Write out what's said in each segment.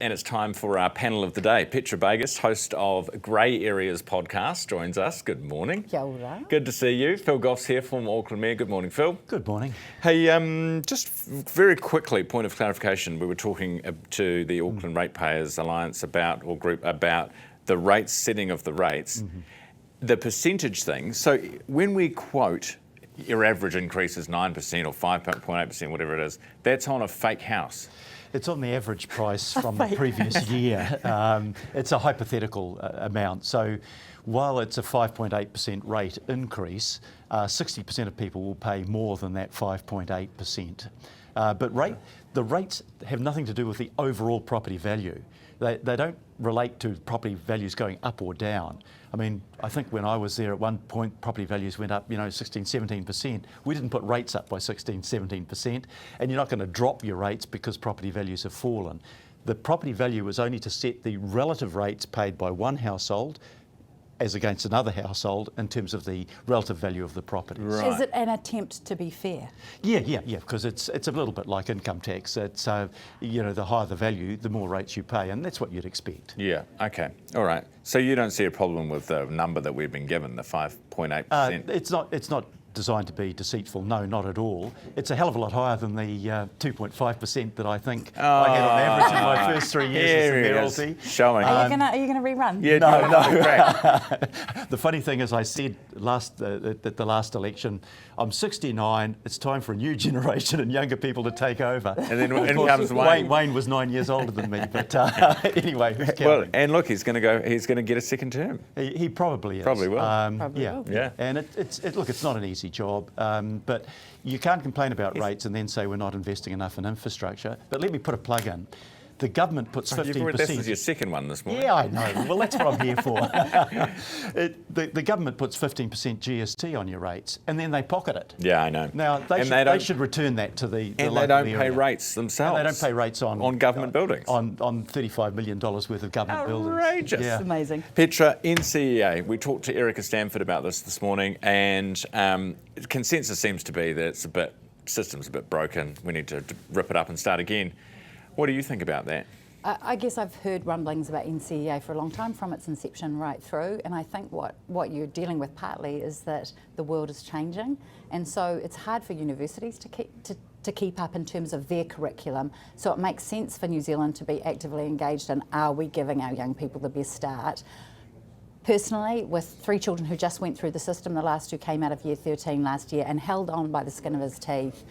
And it's time for our panel of the day. Petra Bagust, host of Grey Areas podcast, joins us. Good morning. Kia ora. Good to see you. Phil Goff's here from Auckland Mayor. Good morning, Phil. Good morning. Hey, just very quickly, point of clarification. We were talking to the Auckland Ratepayers Alliance about the rates, setting of the rates, the percentage thing. So when we quote your average increase is 9% or 5.8%, whatever it is, that's on a fake house. It's on the average price from the previous year. It's a hypothetical amount. So while it's a 5.8% rate increase, 60% of people will pay more than that 5.8%. But the rates have nothing to do with the overall property value. They don't relate to property values going up or down. I mean, I think when I was there at one point, property values went up, 16, 17%. We didn't put rates up by 16, 17%, and you're not going to drop your rates because property values have fallen. The property value was only to set the relative rates paid by one household as against another household in terms of the relative value of the properties. Right. Is it an attempt to be fair? Yeah, because it's a little bit like income tax. It's the higher the value, the more rates you pay, and that's what you'd expect. Yeah, okay, all right. So you don't see a problem with the number that we've been given, the 5.8%? It's not designed to be deceitful, no, not at all. It's a hell of a lot higher than the 2.5% that I think I had on average in my first 3 years as the mayoralty. Showing. Are you going to rerun? Yeah, No. The funny thing is, I said at the last election, I'm 69, it's time for a new generation and younger people to take over. And then in comes Wayne. Wayne was 9 years older than me, but anyway. Well, and look, he's going to get a second term. He probably is. Probably will. Probably will. Yeah. And it's not an easy job, but you can't complain about rates and then say we're not investing enough in infrastructure. But let me put a plug in. The government puts 15%. This is your second one this morning. Yeah, I know. Well, that's what I'm here for. The government puts 15% GST on your rates, and then they pocket it. Yeah, I know. Now, they should return that to the And local they don't area. pay rates themselves. And they don't pay rates on government buildings. On $35 million worth of government buildings. Outrageous. It's amazing. Petra, NCAA, we talked to Erica Stanford about this morning, and consensus seems to be that system's a bit broken. We need to rip it up and start again. What do you think about that? I guess I've heard rumblings about NCAA for a long time, from its inception right through, and I think what you're dealing with partly is that the world is changing, and so it's hard for universities to keep up in terms of their curriculum. So it makes sense for New Zealand to be actively engaged in, are we giving our young people the best start? Personally, with 3 children who just went through the system, the last 2 came out of year 13 last year and held on by the skin of his teeth,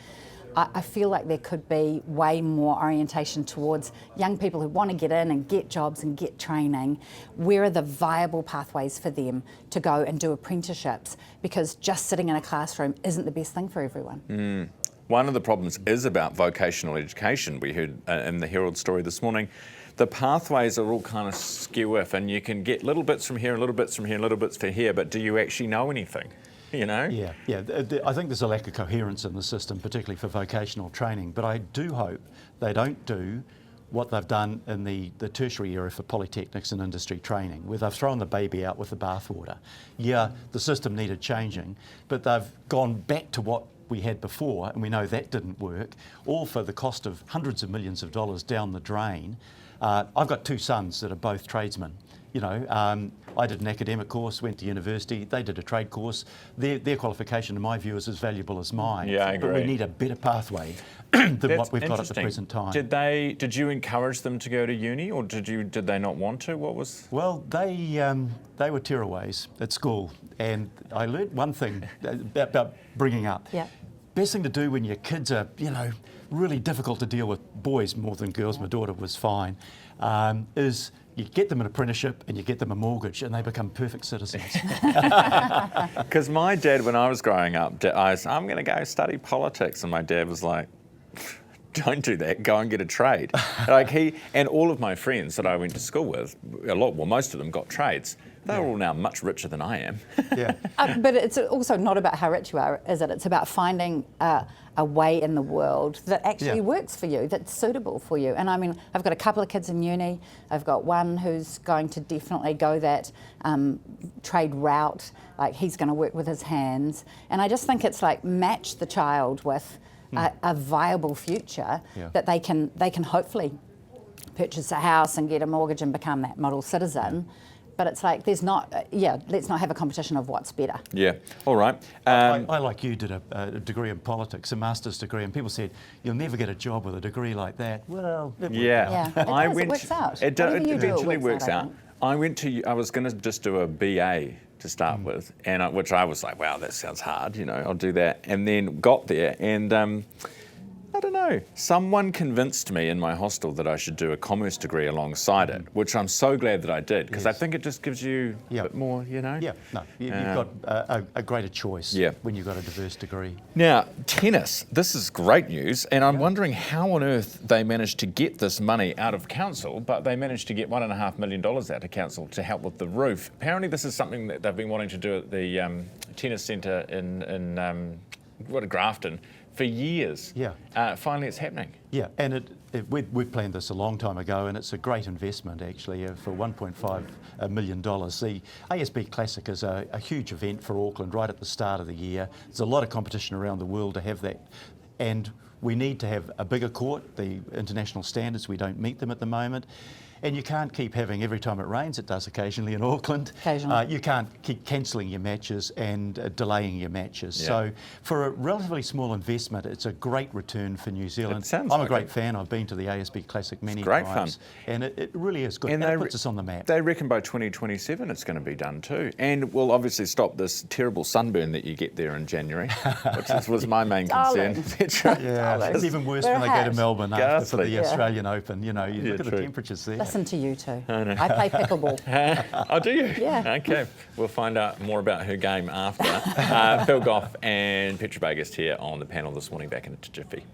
I feel like there could be way more orientation towards young people who want to get in and get jobs and get training. Where are the viable pathways for them to go and do apprenticeships? Because just sitting in a classroom isn't the best thing for everyone. One of the problems is about vocational education. We heard in the Herald story this morning, the pathways are all kind of skew-if, and you can get little bits from here, little bits from here, little bits from here, but do you actually know anything? Yeah. I think there's a lack of coherence in the system, particularly for vocational training. But I do hope they don't do what they've done in the tertiary area for polytechnics and industry training, where they've thrown the baby out with the bathwater. Yeah, the system needed changing, but they've gone back to what we had before, and we know that didn't work, all for the cost of hundreds of millions of dollars down the drain. I've got 2 sons that are both tradesmen. I did an academic course, went to university, they did a trade course. Their qualification, in my view, is as valuable as mine. Yeah, I agree. But we need a better pathway than what we've got at the present time. Did you encourage them to go to uni, or did they not want to? Well, they were tearaways at school, and I learned one thing about bringing up. Yeah. Best thing to do when your kids are, really difficult to deal with, boys more than girls, my daughter was fine, is you get them an apprenticeship and you get them a mortgage and they become perfect citizens. Because my dad, when I was growing up, I said, I'm going to go study politics, and my dad was like, don't do that, go and get a trade. And all of my friends that I went to school with, most of them got trades. They're all now much richer than I am. Yeah. But it's also not about how rich you are, is it? It's about finding a way in the world that actually works for you, that's suitable for you. And I mean, I've got a couple of kids in uni. I've got one who's going to definitely go that trade route. Like, he's going to work with his hands. And I just think it's like, match the child with a viable future that they can hopefully purchase a house and get a mortgage and become that model citizen. But it's like let's not have a competition of what's better. Yeah, all right. I, like you, did a degree in politics, a master's degree, and people said, you'll never get a job with a degree like that. Well, it yeah. It works out. It eventually works I out. think. I was going to just do a BA to start with, and which I was like, wow, that sounds hard, I'll do that. And then got there, and I don't know, someone convinced me in my hostel that I should do a commerce degree alongside it, which I'm so glad that I did, because I think it just gives you a bit more, Yeah, no, you've got a greater choice when you've got a diverse degree. Now, tennis, this is great news, and I'm wondering how on earth they managed to get this money out of council, but they managed to get $1.5 million out of council to help with the roof. Apparently this is something that they've been wanting to do at the tennis centre in Grafton for years. Yeah. Finally it's happening. Yeah, and we planned this a long time ago, and it's a great investment actually for $1.5 million. The ASB Classic is a huge event for Auckland right at the start of the year. There's a lot of competition around the world to have that, and we need to have a bigger court. The international standards, we don't meet them at the moment. And you can't keep having, every time it rains, it does occasionally in Auckland, you can't keep cancelling your matches and delaying your matches. Yeah. So for a relatively small investment, it's a great return for New Zealand. I'm a great fan. I've been to the ASB Classic many times. Great fun. And it really is good. And it puts us on the map. They reckon by 2027 it's going to be done too. And we'll obviously stop this terrible sunburn that you get there in January, which was my main concern. Petra. Yeah, it's even worse when they go to Melbourne after for the Australian Open. You look at the temperatures there. Listen to you two. I play pickleball. Oh, do you? Yeah. Okay. We'll find out more about her game after. Phil Goff and Petra Bagust here on the panel this morning, back in a jiffy.